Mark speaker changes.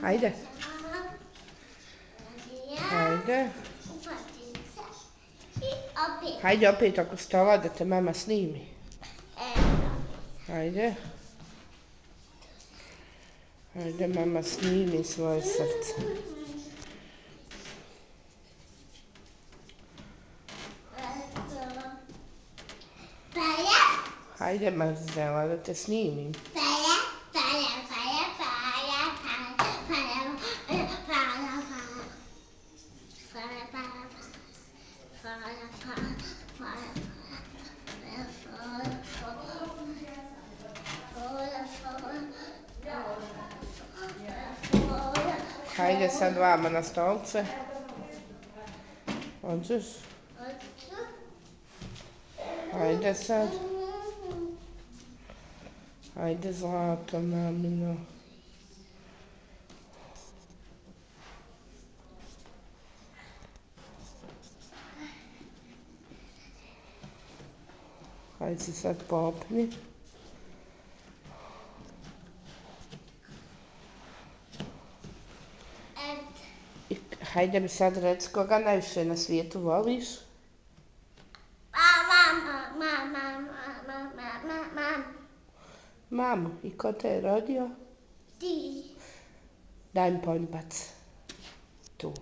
Speaker 1: Ajde. Ajde. Hajde opet oko stola da te mama snimi. Ajde. Ajde, mama snimi svoje srce. Hajde, Marzela, da te snimim. Hajde sad vama na stolce. Hoćeš? Hajde sad. Hajde, zlato mamino. Hajde se sad popni. Hajde mi sad reci koga najviše na svijetu voliš? Mamu. I ko te je rodio? Ti. Daj mi poljubac. Tu.